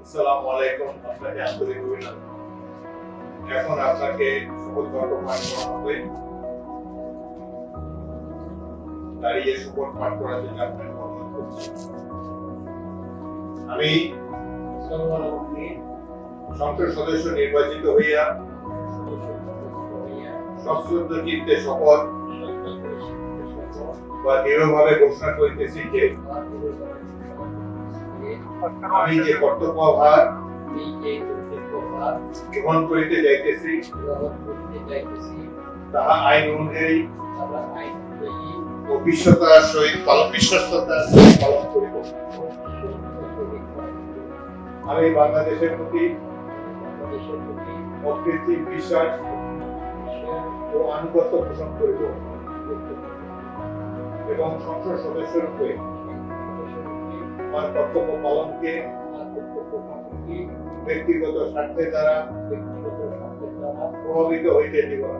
আসসালামু আলাইকুম, আপনাকে আন্তরিক অভিনন্দন। এখন আপনাকে শপথ বাক্য পাঠ করা হবে। দাঁড়িয়ে শপথ পাঠ করার জন্য আপনাকে অনুরোধ করছি। আমি সংসদ সদস্য নির্বাচিত হইয়া সশ্রদ্ধ চিত্তে শপথ বা দৃঢ়ভাবে ঘোষণা করিতেছি যে আমি যে কর্তব্যভার গ্রহণ করিতে যাইতেছি তাহা আইন অনুযায়ী ও বিশ্বস্ততার সহিত পালন করিব। আমি বাংলাদেশের প্রতি অকৃত্রিম বিশ্বাস ও আনুগত্য পোষণ করিব এবং সংসদ সদস্য রূপে আমার কর্তব্য পালনকে ব্যক্তিগত স্বার্থের দ্বারা প্রভাবিত হইতে দিব না।